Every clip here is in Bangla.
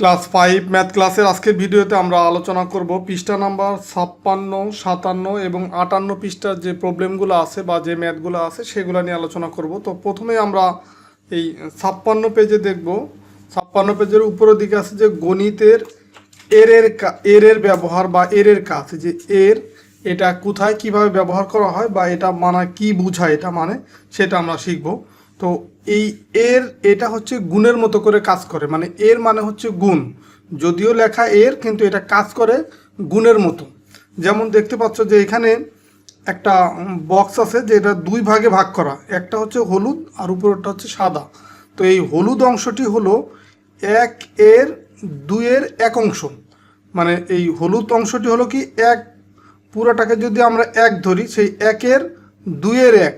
ক্লাস 5 ম্যাথ ক্লাসের আজকের ভিডিওতে আমরা আলোচনা করব পৃষ্ঠা নাম্বার 56, 57 এবং 58 পৃষ্ঠার যে প্রবলেমগুলো আছে বা যে ম্যাথগুলো আছে সেগুলো নিয়ে আলোচনা করব। তো প্রথমে আমরা এই 56 পেজে দেখব। 56 পেজের উপরের দিকে আছে যে গণিতের এর ব্যবহার বা এর কাজ, যে এটা কোথায় কিভাবে ব্যবহার করা হয় বা এটা মানে কি বোঝায়, এটা মানে সেটা আমরা শিখব। তো এই এটা হচ্ছে গুণের মতো করে কাজ করে, মানে এর মানে হচ্ছে গুণ, যদিও লেখা কিন্তু এটা কাজ করে গুণের মতো। যেমন দেখতে পাচ্ছ যে এখানে একটা বক্স আছে যে এটা দুই ভাগে ভাগ করা, একটা হচ্ছে হলুদ আর উপরটা হচ্ছে সাদা। তো এই হলুদ অংশটি হলো 1/2 অংশ, মানে এই হলুদ অংশটি হলো কি পুরোটাকে যদি আমরা 1 ধরি, সেই 1/2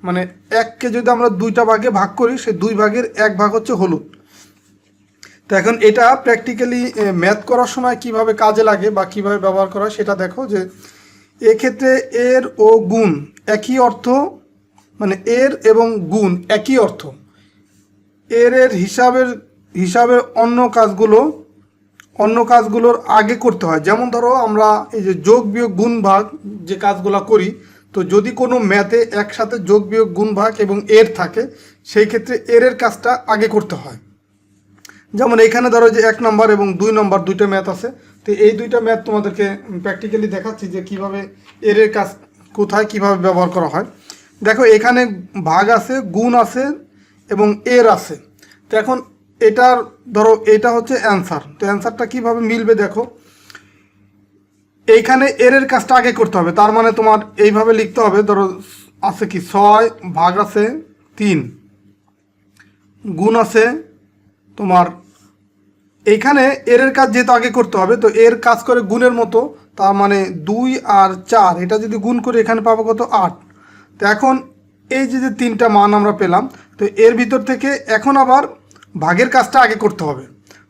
মানে 1কে যদি আমরা দুইটা ভাগে ভাগ করি, সেই 2 ভাগের 1 ভাগ হচ্ছে হলুদ। তো এখন এটা প্র্যাকটিক্যালি ম্যাথ করার সময় কিভাবে কাজে লাগে বা কিভাবে ব্যবহার করা হয় সেটা দেখো। যে এক্ষেত্রে এর ও গুণ একই অর্থ, মানে এর এবং গুণ একই অর্থ। এর হিসাবের অন্য কাজগুলোর আগে করতে হয়। যেমন ধরো আমরা এই যে যোগ বিয়োগ গুণ ভাগ যে কাজগুলো করি, তো যদি কোনো ম্যাথে একসাথে যোগ বিয়োগ গুণ ভাগ এবং এর থাকে, সেই ক্ষেত্রে এর কাজটা আগে করতে হয়। যেমন এখানে ধরো যে 1 নম্বর এবং 2 নম্বর দুইটা ম্যাথ আছে। তো এই দুইটা ম্যাথ তোমাদেরকে প্র্যাকটিক্যালি দেখাচ্ছি যে কিভাবে এর কাজ কোথায় কিভাবে ব্যবহার করা হয়। দেখো এখানে ভাগ আছে, গুণ আছে এবং এর আছে। তো এখন এটার ধরো এটা হচ্ছে অ্যান্সার। তো অ্যান্সারটা কিভাবে মিলবে দেখো, এইখানে এর কাজটা আগে করতে হবে। তার মানে তোমার এইভাবে লিখতে হবে, ধরো আছে কি 6 ভাগ আছে 3, গুণ আছে তোমার, এইখানে এর কাজ যেহেতু আগে করতে হবে, তো এর কাজ করে গুণের মতো। তার মানে 2 আর 4 এটা যদি গুণ করে এখানে পাবো কত 8। তো এখন এই যে তিনটা মান আমরা পেলাম, তো এর ভিতর থেকে এখন আবার ভাগের কাজটা আগে করতে হবে।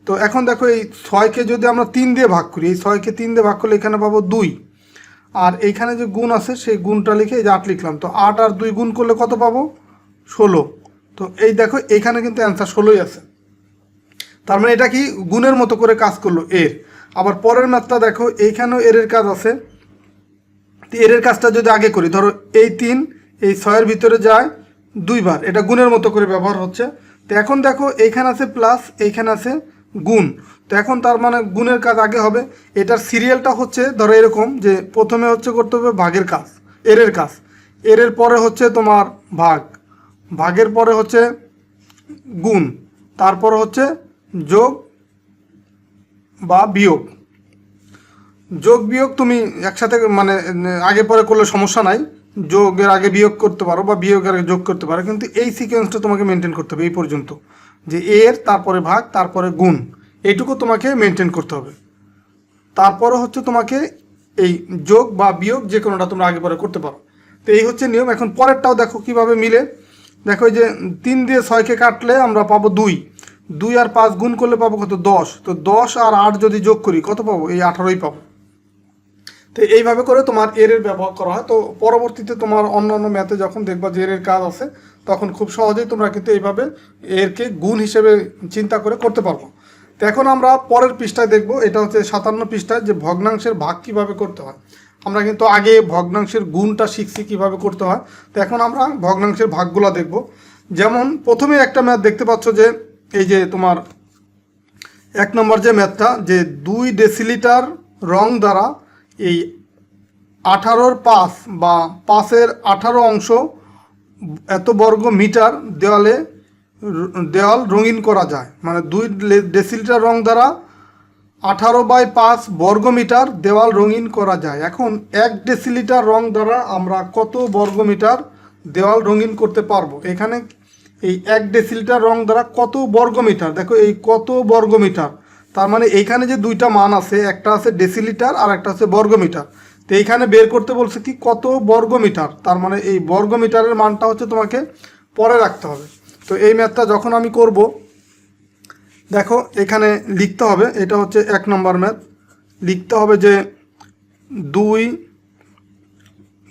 তো এখন দেখো এই 6কে যদি আমরা 3 দিয়ে ভাগ করি, এই 6কে 3 দিয়ে ভাগ করলে এখানে পাবো 2, আর এইখানে যে গুণ আছে সেই গুণটা লিখে এই যে 8 লিখলাম। তো 8 আর 2 গুণ করলে কত পাবো 16। তো এই দেখো এখানে কিন্তু অ্যান্সার 16ই আছে। তার মানে এটা কি গুণের মতো করে কাজ করলো এর। আবার পরের ম্যাথটা দেখো, এইখানেও এর কাজ আছে। তো এর কাজটা যদি আগে করি, ধরো এই 3 এই 6-এর ভিতরে যায় 2 বার, এটা গুণের মতো করে ব্যবহার হচ্ছে। তো এখন দেখো এইখানে আছে প্লাস, এইখানে আছে গুণ। তো এখন তার মানে গুণের কাজ আগে হবে। এটার সিরিয়ালটা হচ্ছে ধরো এরকম, যে প্রথমে হচ্ছে করতে হবে ভাগের কাজ, এর কাজ, এর পরে হচ্ছে তোমার ভাগের পরে হচ্ছে গুণ, তারপর হচ্ছে যোগ বা বিয়োগ। যোগ বিয়োগ তুমি একসাথে মানে আগে পরে করলে সমস্যা নাই, যোগের আগে বিয়োগ করতে পারো বা বিয়োগের আগে যোগ করতে পারো, কিন্তু এই সিকোয়েন্সটা তোমাকে মেনটেন করতে হবে এই পর্যন্ত, যে এর তারপরে ভাগ তারপরে গুণ, এইটুকু তোমাকে মেনটেন করতে হবে। তারপরে হচ্ছে তোমাকে এই যোগ বা বিয়োগ যে কোনোটা তোমরা আগে পরে করতে পারো। তো এই হচ্ছে নিয়ম। এখন পরেরটাও দেখো কিভাবে মিলে। দেখো এই যে 3 দিয়ে 6কে কাটলে আমরা পাবো 2, 2 আর 5 গুণ করলে পাবো কত 10। তো 10 আর 8 যদি যোগ করি কত পাবো, এই 18ই পাবো। তো এইভাবে করে তোমার এর ব্যবহার করা হয়। তো পরবর্তীতে তোমার অন্যান্য ম্যাথে যখন দেখবা যে এর কাজ আছে, তখন খুব সহজেই তোমরা কিন্তু এইভাবে এরকে গুণ হিসেবে চিন্তা করে করতে পারবো। তো এখন আমরা পরের পৃষ্ঠায় দেখব, এটা হচ্ছে 57 পৃষ্ঠায়, যে ভগ্নাংশের ভাগ কিভাবে করতে হয়। আমরা কিন্তু আগে ভগ্নাংশের গুণটা শিখছি কিভাবে করতে হয়। তো এখন আমরা ভগ্নাংশের ভাগগুলো দেখব। যেমন প্রথমে একটা ম্যাথ দেখতে পাচ্ছ, যে এই যে তোমার 1 নম্বর যে ম্যাথটা, যে 2 ডেসিলিটার রং দ্বারা এই 18-র 5 বা 5-এর 18 অংশ এত বর্গ মিটার দেওয়াল রঙিন করা যায়। মানে 2 ডেসিলিটার রং দ্বারা 18/5 বর্গ মিটার দেওয়াল রঙিন করা যায়। এখন 1 ডেসিলিটার রং দ্বারা আমরা কত বর্গ মিটার দেওয়াল রঙিন করতে পারবো। এখানে এই 1 ডেসিলিটার রং দ্বারা কত বর্গ মিটার, দেখো এই কত বর্গ মিটার, তার মানে এইখানে যে দুইটা মান আছে, একটা আছে ডেসিলিটার আর একটা আছে বর্গ মিটার। তো এইখানে বের করতে বলছে কি কত বর্গ মিটার, তার মানে এই বর্গ মিটারের মানটা হচ্ছে তোমাকে পরে রাখতে হবে। তো এই ম্যাথটা যখন আমি করব, দেখো এখানে লিখতে হবে, এটা হচ্ছে 1 নম্বর ম্যাথ, লিখতে হবে যে 2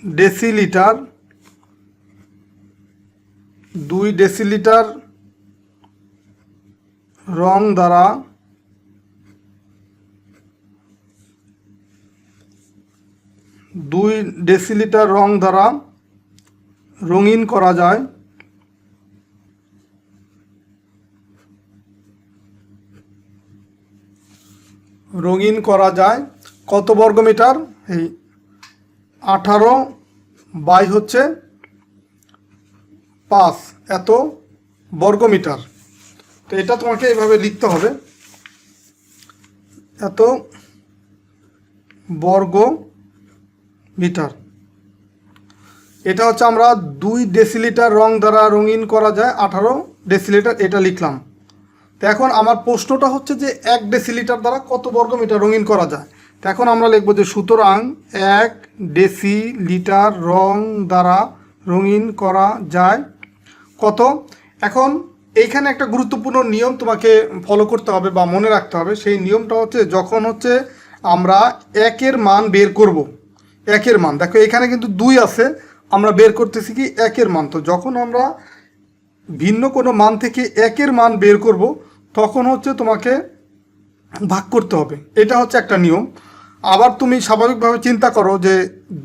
ডেসিলিটার 2 ডেসিলিটার রং দ্বারা 2 ডেসিলিটার রং দ্বারা রঙিন করা যায় কত বর্গমিটার? এই 18 বাই হচ্ছে 5 এত বর্গমিটার। তো এটা তোমাকে এইভাবে লিখতে হবে, এত বর্গ মিটার। এটা হচ্ছে আমরা 2 ডেসিলিটার রং দ্বারা রঙিন করা যায় 18 ডেসিলিটার, এটা লিখলাম। তো এখন আমার প্রশ্নটা হচ্ছে যে 1 ডেসিলিটার দ্বারা কত বর্গমিটার রঙিন করা যায়। তো এখন আমরা লিখব যে সুতরাং 1 ডেসিলিটার রং দ্বারা রঙিন করা যায় কত। এখন এইখানে একটা গুরুত্বপূর্ণ নিয়ম তোমাকে ফলো করতে হবে বা মনে রাখতে হবে। সেই নিয়মটা হচ্ছে যখন হচ্ছে আমরা 1-এর মান বের করব, 1-এর মান, দেখো এখানে কিন্তু 2 আছে, আমরা বের করতেছি কি 1-এর মান। তো যখন আমরা ভিন্ন কোনো মান থেকে 1-এর মান বের করব তখন হচ্ছে তোমাকে ভাগ করতে হবে, এটা হচ্ছে একটা নিয়ম। আবার তুমি স্বাভাবিকভাবে চিন্তা করো যে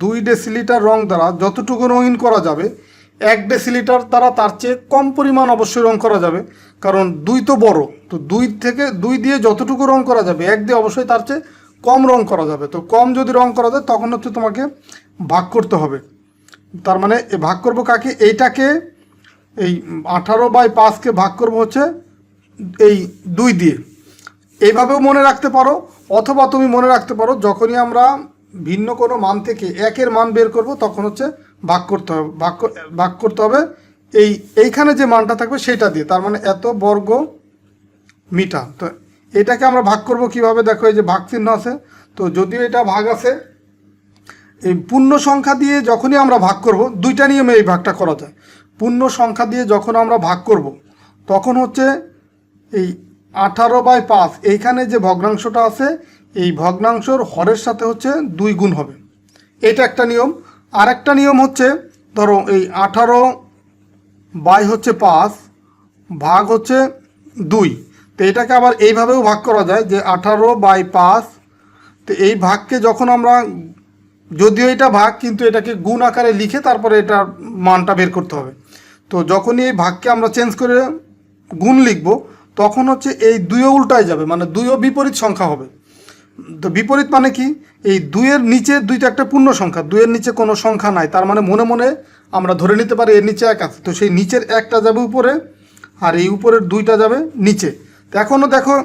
2 ডেসিলিটার রং দ্বারা যতটুকু রঙিন করা যাবে 1 ডেসিলিটার দ্বারা তার চেয়ে কম পরিমাণ অবশ্যই রং করা যাবে, কারণ 2 তো বড়। তো 2 দিয়ে যতটুকু রং করা যাবে 1 দিয়ে অবশ্যই তার চেয়ে কম রং করা যাবে। তো কম যদি রং করা যায় তখন হচ্ছে তোমাকে ভাগ করতে হবে। তার মানে ভাগ করব কাকে? এইটাকে, এই 18/5কে ভাগ করব হচ্ছে এই 2 দিয়ে। এইভাবেও মনে রাখতে পারো, অথবা তুমি মনে রাখতে পারো যখনই আমরা ভিন্ন কোনো মান থেকে 1-এর মান বের করব তখন হচ্ছে ভাগ করতে হবে, ভাগ করতে হবে এইখানে যে মানটা থাকবে সেটা দিয়ে, তার মানে এত বর্গ মিটার। তো এটাকে আমরা ভাগ করব কিভাবে? দেখো এই যে ভাগ চিহ্ন আছে, তো যদিও এটা ভাগ আছে, এই পূর্ণ সংখ্যা দিয়ে যখনই আমরা ভাগ করব, 2টা নিয়মে এই ভাগটা করা যায়। পূর্ণ সংখ্যা দিয়ে যখন আমরা ভাগ করব তখন হচ্ছে এই 18/5 এইখানে যে ভগ্নাংশটা আছে এই ভগ্নাংশর হরের সাথে হচ্ছে 2 গুণ হবে, এটা একটা নিয়ম। আর একটা নিয়ম হচ্ছে ধরো এই 18/5 ভাগ হচ্ছে 2, তো এটাকে আবার এইভাবেও ভাগ করা যায় যে 18/5। তো এই ভাগকে যখন আমরা, যদিও এটা ভাগ কিন্তু এটাকে গুণ আকারে লিখে তারপরে এটা মানটা বের করতে হবে। তো যখনই এই ভাগকে আমরা চেঞ্জ করে গুণ লিখব তখন হচ্ছে এই 2ও উল্টায় যাবে, মানে 2ও বিপরীত সংখ্যা হবে। তো বিপরীত মানে কি? এই 2-এর নিচে 2টা একটা পূর্ণ সংখ্যা, 2-এর নিচে কোনো সংখ্যা নাই, তার মানে মনে মনে আমরা ধরে নিতে পারি এর নিচে 1 আছে। তো সেই নিচের 1টা যাবে উপরে আর এই উপরের 2টা যাবে নিচে। তো এখনও দেখো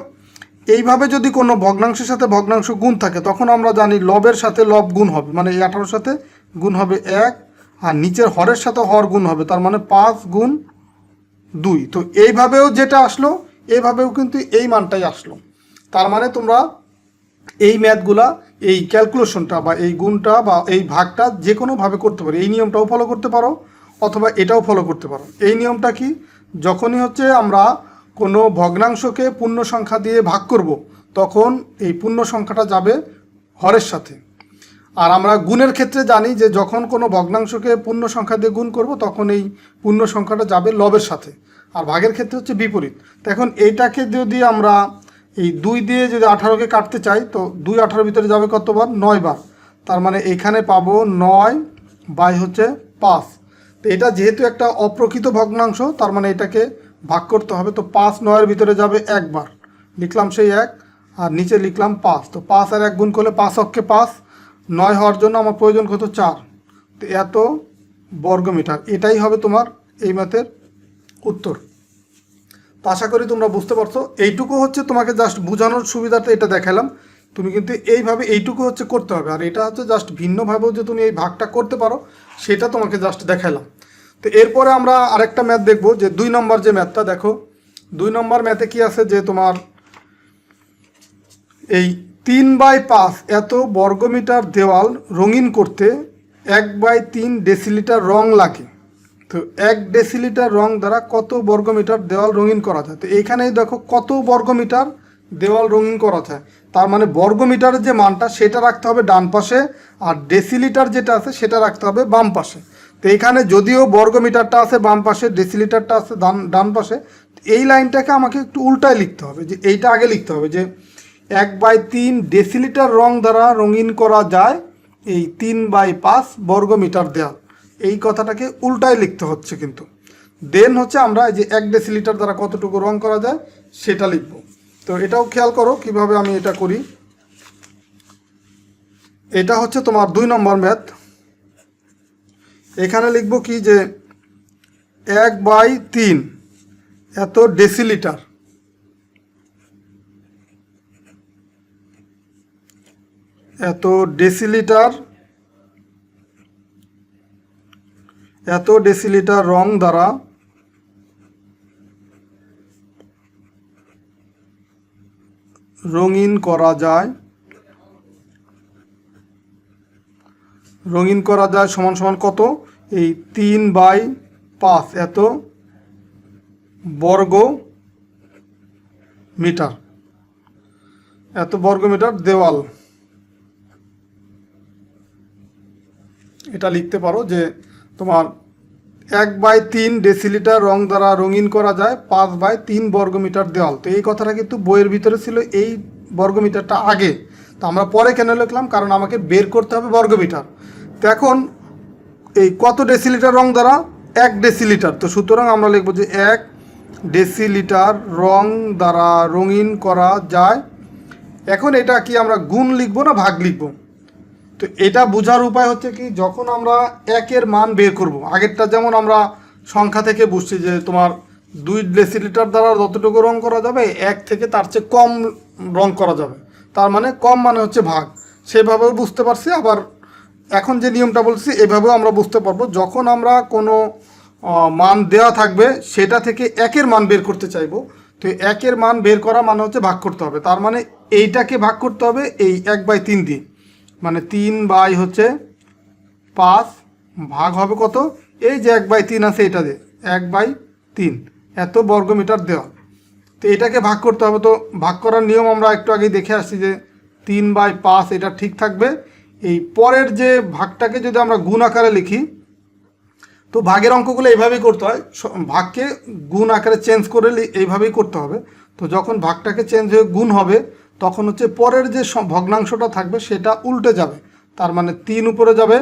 এইভাবে যদি কোনো ভগ্নাংশের সাথে ভগ্নাংশ গুণ থাকে তখন আমরা জানি লবের সাথে লব গুণ হবে, মানে এই 18-র সাথে গুণ হবে 1, আর নিচের হরের সাথে হর গুণ হবে, তার মানে 5 গুণ 2। তো এইভাবেও যেটা আসলো এইভাবেও কিন্তু এই মানটাই আসলো। তার মানে তোমরা এই ম্যাথগুলা, এই ক্যালকুলেশনটা বা এই গুণটা বা এই ভাগটা যে কোনোভাবে করতে পারো। এই নিয়মটাও ফলো করতে পারো অথবা এটাও ফলো করতে পারো। এই নিয়মটা কি? যখনই হচ্ছে আমরা কোনো ভগ্নাংশকে পূর্ণ সংখ্যা দিয়ে ভাগ করব তখন এই পূর্ণ সংখ্যাটা যাবে হরের সাথে। আর আমরা গুণের ক্ষেত্রে জানি যে যখন কোনো ভগ্নাংশকে পূর্ণ সংখ্যা দিয়ে গুণ করব তখন এই পূর্ণ সংখ্যাটা যাবে লবের সাথে। আর ভাগের ক্ষেত্রে হচ্ছে বিপরীত। তো এখন এইটাকে যদি আমরা এই 2 দিয়ে যদি 18কে কাটতে চাই তো 2 18-র ভিতরে যাবে কতবার? 9 বার। তার মানে এখানে পাবো 9/5। তো এটা যেহেতু একটা অপ্রকৃত ভগ্নাংশ তার মানে এটাকে ভাগ করতে হবে। তো 5 9-এর ভিতরে যাবে 1 বার, লিখলাম সেই 1, আর নিচে লিখলাম 5। তো 5 আর 1 গুণ করলে 5 অক্ষে 5, 9 হওয়ার জন্য আমার প্রয়োজন কত? 4। তো এত বর্গমিটার। এটাই হবে তোমার এই ম্যাথের উত্তর। তো আশা করি তোমরা বুঝতে পারছো। এইটুকু হচ্ছে তোমাকে জাস্ট বোঝানোর সুবিধাতে এটা দেখালাম। তুমি কিন্তু এইভাবে এইটুকু হচ্ছে করতে হবে, আর এটা হচ্ছে জাস্ট ভিন্নভাবেও যে তুমি এই ভাগটা করতে পারো সেটা তোমাকে জাস্ট দেখালাম। তো এরপরে আমরা আরেকটা ম্যাথ দেখব, যে 2 নম্বর যে ম্যাথটা। দেখো 2 নম্বর ম্যাথে কি আছে, যে তোমার এই 3/5 এত বর্গমিটার দেওয়াল রঙিন করতে 1/3 ডেসিলিটার রং লাগে। তো 1 ডেসিলিটার রং দ্বারা কত বর্গমিটার দেওয়াল রঙিন করা যায়। তো এইখানেই দেখো কত বর্গমিটার দেওয়াল রঙিন করা যায়, তার মানে বর্গমিটারের যে মানটা সেটা রাখতে হবে ডান পাশে, আর ডেসিলিটার যেটা আছে সেটা রাখতে হবে বাম পাশে। তো এইখানে যদিও বর্গমিটারটা আছে বাম পাশে, ডেসিলিটারটা আছে ডান পাশে, এই লাইনটাকে আমাকে একটু উল্টায় লিখতে হবে, যে এইটা আগে লিখতে হবে যে 1/3 ডেসিলিটার রং দ্বারা রঙিন করা যায় এই 3/5 বর্গ মিটার দেওয়াল, এই কথাটাকে উল্টায় লিখতে হচ্ছে কিন্তু। দেন হচ্ছে আমরা এই যে 1 ডেসিলিটার দ্বারা কতটুকু রং করা যায় সেটা লিখব। তো এটাও খেয়াল করো কিভাবে আমি এটা করি। এটা হচ্ছে তোমার 2 নম্বর ম্যাথ। এখানে লিখব কি যে 1/3 এত ডেসিলিটার, এত ডেসিলিটার, এত ডেসিলিটার রং দ্বারা রঙিন করা যায়, রঙিন করা যায় সমান সমান কত, এই 3/5 এত বর্গ মিটার, এত বর্গ মিটার দেওয়াল। এটা লিখতে পারো যে তোমার 1/3 ডেসিলিটার রং দ্বারা রঙিন করা যায় 5/3 বর্গ মিটার দেওয়াল। তো এই কথাটা কিন্তু বইয়ের ভিতরে ছিল, এই বর্গ মিটারটা আগে, তো আমরা পরে কেন লিখলাম, কারণ আমাকে বের করতে হবে বর্গ মিটার। তো এখন এই কত ডেসিলিটার রং দ্বারা, 1 ডেসিলিটার, তো সুতরাং আমরা লিখব যে 1 ডেসিলিটার রং দ্বারা রঙিন করা যায়। এখন এটা কি আমরা গুণ লিখব না ভাগ লিখব? তো এটা বোঝার উপায় হচ্ছে কি, যখন আমরা 1-এর মান বের করব, আগেরটা যেমন আমরা সংখ্যা থেকে বুঝছি যে তোমার 2 ডেসিলিটার দ্বারা যতটুকু রং করা যাবে 1 থেকে তার চেয়ে কম রং করা যাবে, তার মানে কম মানে হচ্ছে ভাগ, সেভাবেও বুঝতে পারছি। আবার এখন যে নিয়মটা বলছি এভাবেও আমরা বুঝতে পারবো, যখন আমরা কোনো মান দেওয়া থাকবে সেটা থেকে 1-এর মান বের করতে চাইবো, তো 1-এর মান বের করা মানে হচ্ছে ভাগ করতে হবে, তার মানে এইটাকে ভাগ করতে হবে এই 1/3 দিয়ে, মানে 3/5 ভাগ হবে কত, এই যে 1/3 আছে এটা দিয়ে 1/3 এত বর্গ মিটার দেওয়া। তো এটাকে ভাগ করতে হবে, তো ভাগ করার নিয়ম আমরা একটু আগেই দেখে আসছি যে 3/5 এটা ঠিক থাকবে। এই পরের যে ভাগটাকে যদি আমরা গুণ আকারে লিখি, তো ভাগের অঙ্কগুলো এইভাবেই করতে হয়, ভাগকে গুণ আকারে চেঞ্জ করে এইভাবেই করতে হবে। তো যখন ভাগটাকে চেঞ্জ হয়ে গুণ হবে তখন হচ্ছে পরের যে ভগ্নাংশটা থাকবে সেটা উল্টে যাবে, তার মানে 3 উপরে যাবে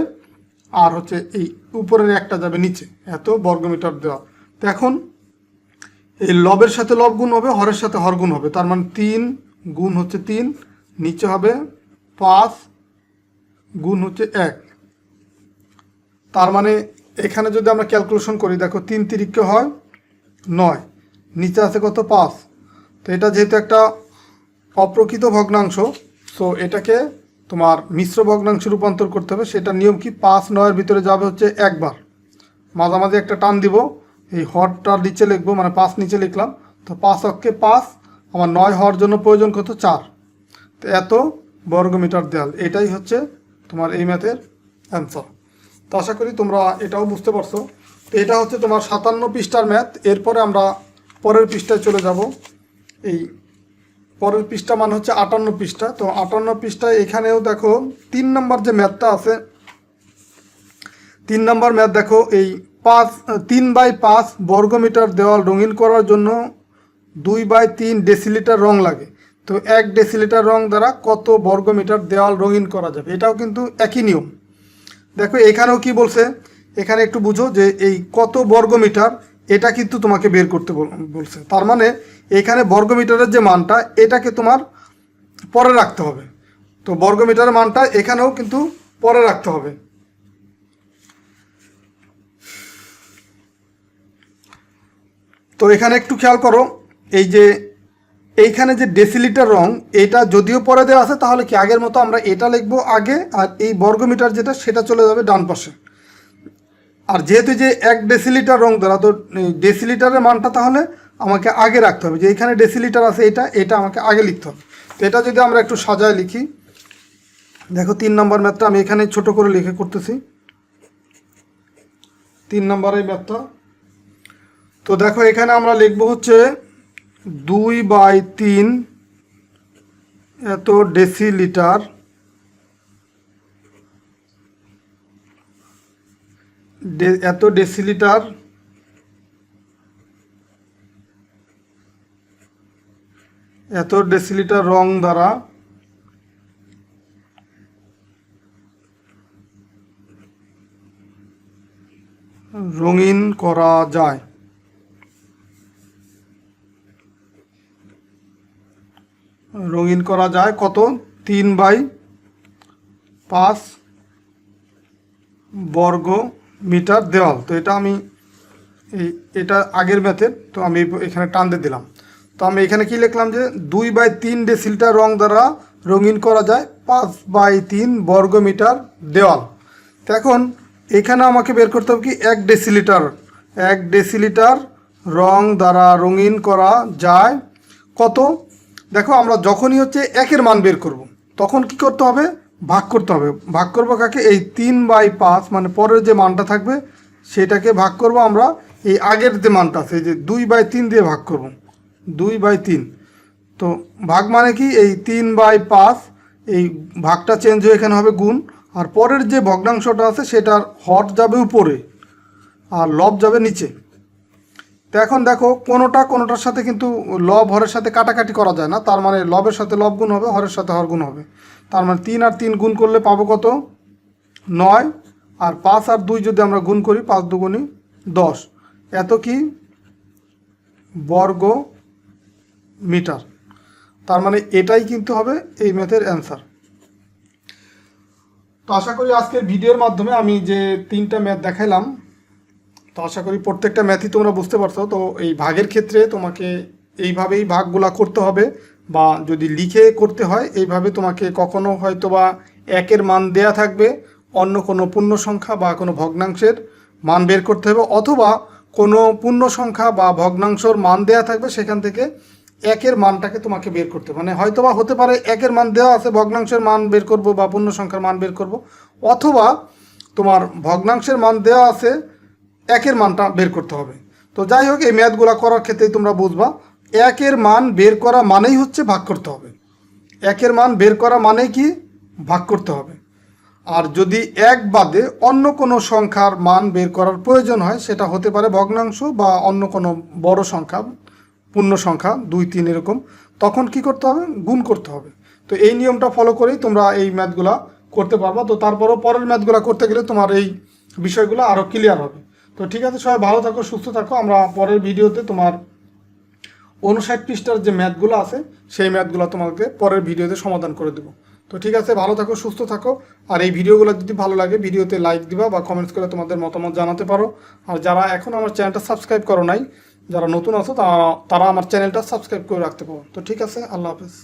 আর হচ্ছে এই উপরের একটা যাবে নিচে, এত বর্গমিটার দেওয়া। তো এখন এই লবের সাথে লব গুণ হবে, হরের সাথে হর গুণ হবে, তার মানে 3 গুণ হচ্ছে 3, নিচে হবে 5 গুণ হচ্ছে 1, তার মানে এখানে যদি আমরা ক্যালকুলেশন করি, দেখো 3 তিরিকে হয় 9, নিচে আছে কত 5। তো এটা যেহেতু একটা অপ্রকৃত ভগ্নাংশ, সো এটাকে তোমার মিশ্র ভগ্নাংশে রূপান্তর করতে হবে। সেটা নিয়ম কি, 5 9-এর ভিতরে যাবে হচ্ছে একবার, মাঝামাঝি একটা টান দিব, এই হরটা নিচে লিখবো, মানে 5 নিচে লিখলাম, তো 5 অক্ষে 5, আমার 9 হওয়ার জন্য প্রয়োজন কত 4, তো এত বর্গমিটার দেওয়াল। এটাই হচ্ছে তোমার এই ম্যাথের অ্যান্সার। তো আশা করি তোমরা এটাও বুঝতে পারছো। তো এটা হচ্ছে তোমার 57 পৃষ্ঠার ম্যাথ। এরপরে আমরা পরের পৃষ্ঠায় চলে যাব। এই পরের পৃষ্ঠা মানে হচ্ছে 58 পৃষ্ঠা। তো 58 পৃষ্ঠায় এখানেও দেখো 3 নম্বর যে ম্যাথটা আছে, 3 নম্বর ম্যাথ দেখো, এই 3/5 বর্গমিটার দেওয়াল রঙিন করার জন্য 2/3 ডেসিলিটার রং লাগে। তো 1 ডেসিলিটার রং দ্বারা কত বর্গমিটার দেওয়াল রঙিন করা যাবে, এটাও কিন্তু একই নিয়ম। দেখো এখানেও কি বলছে, এখানে একটু বুঝো যে এই কত বর্গমিটার এটা কিন্তু তোমাকে বের করতে বলছে, তার মানে এখানে বর্গমিটারের যে মানটা এটাকে তোমার পরে রাখতে হবে। তো বর্গমিটারের মানটা এখানেও কিন্তু পরে রাখতে হবে। তো এখানে একটু খেয়াল করো, এই যে এইখানে যে ডেসিলিটার রং এটা যদিও পরে দেওয়া আছে, তাহলে কি আগের মতো আমরা এটা লিখবো আগে, আর এই বর্গমিটার যেটা সেটা চলে যাবে ডান পাশে। আর যেহেতু যে 1 ডেসিলিটার রং দ্বারা, তো ডেসিলিটারের মানটা তাহলে আমাকে আগে রাখতে হবে, যে এখানে ডেসিলিটার আছে এটা আমাকে আগে লিখতে হবে। তো এটা যদি আমরা একটু সাজায় লিখি, দেখো 3 নম্বর ম্যাথটা আমি এখানে ছোট করে লিখে করতেছি, 3 নম্বরের ম্যাথটা। তো দেখো এখানে আমরা লিখবো হচ্ছে 2/3 এত ডেসিলিটার, এত ডেসিলিটার রং দ্বারা রঙিন করা যায়। রঙিন করা যায় কত? 3/5 বর্গ মিটার দেওয়াল। তো এটা আমি এটা আগের ম্যাথের, তো আমি এখানে টান দিয়ে দিলাম। তো আমি এখানে কি লিখলাম যে 2/3 ডেসিলিটার রং দ্বারা রঙিন করা যায় 5/3 বর্গ মিটার দেওয়াল। তো এখন এখানে আমাকে বের করতে হবে কি 1 ডেসিলিটার রং দ্বারা রঙিন করা যায় কত? দেখো আমরা যখনই হচ্ছে একের মান বের করব তখন কি করতে হবে? ভাগ করতে হবে। ভাগ করবো কাকে? এই 3/5 মানে পরের যে মানটা থাকবে সেটাকে ভাগ করব আমরা এই আগের যে মানটা আছে, এই যে 2/3 দিয়ে ভাগ করব। 2/3, তো ভাগ মানে কি এই 3/5, এই ভাগটা চেঞ্জ হয়ে এখানে হবে গুণ, আর পরের যে ভগ্নাংশটা আছে সেটার হর যাবে উপরে আর লব যাবে নিচে। তো এখন দেখো কোনোটার সাথে কিন্তু লব হরের সাথে কাটাকাটি করা যায় না, তার মানে লবের সাথে লব গুণ হবে, হরের সাথে হর গুণ হবে। তার মানে 3 আর 3 গুণ করলে পাবো কত? 9, আর 5 আর 2 যদি আমরা গুণ করি 5 দুগুণী 10, এত কি বর্গ মিটার। তার মানে এটাই কিন্তু হবে এই ম্যাথের অ্যান্সার। তো আশা করি আজকের ভিডিওর মাধ্যমে আমি যে 3টা ম্যাথ দেখাইলাম, তো আশা করি প্রত্যেকটা ম্যাথই তোমরা বুঝতে পারছো। তো এই ভাগের ক্ষেত্রে তোমাকে এইভাবেই ভাগগুলা করতে হবে, বা যদি লিখে করতে হয় এইভাবে তোমাকে কখনো হয়তো বা একের মান দেয়া থাকবে, অন্য কোনো পূর্ণ সংখ্যা বা কোনো ভগ্নাংশের মান বের করতে হবে, অথবা কোনো পূর্ণ সংখ্যা বা ভগ্নাংশর মান দেয়া থাকবে, সেখান থেকে একের মানটাকে তোমাকে বের করতে হবে। মানে হয়তো বা হতে পারে একের মান দেওয়া আছে, ভগ্নাংশের মান বের করব বা পূর্ণ সংখ্যার মান বের করব, অথবা তোমার ভগ্নাংশের মান দেওয়া আছে, একের মানটা বের করতে হবে। তো যাই হোক, এই ম্যাথগুলো করার ক্ষেত্রেই তোমরা বুঝবা একের মান বের করা মানেই হচ্ছে ভাগ করতে হবে। একের মান বের করা মানেই কি? ভাগ করতে হবে। আর যদি এক বাদে অন্য কোনো সংখ্যার মান বের করার প্রয়োজন হয়, সেটা হতে পারে ভগ্নাংশ বা অন্য কোনো বড় সংখ্যা, পূর্ণ সংখ্যা 2, 3 এরকম, তখন কি করতে হবে? গুণ করতে হবে। তো এই নিয়মটা ফলো করেই তোমরা এই ম্যাথগুলা করতে পারবা। তো তারপরও পরের ম্যাথগুলা করতে গেলে তোমার এই বিষয়গুলো আরও ক্লিয়ার হবে। তো ঠিক আছে, সবাই ভালো থাকো, সুস্থ থাকো। আমরা পরের ভিডিওতে তোমার 59 পৃষ্ঠার যে ম্যাথগুলো আছে সেই ম্যাথগুলো তোমাকে পরের ভিডিওতে সমাধান করে দেবো। তো ঠিক আছে, ভালো থাকো, সুস্থ থাকো। আর এই ভিডিওগুলো যদি ভালো লাগে ভিডিওতে লাইক দিবা বা কমেন্টস করে তোমাদের মতামত জানাতে পারো। আর যারা এখন আমার চ্যানেলটা সাবস্ক্রাইব করো নাই, যারা নতুন আছো তারা আমার চ্যানেলটা সাবস্ক্রাইব করে রাখতে পারো। তো ঠিক আছে, আল্লাহ হাফেজ।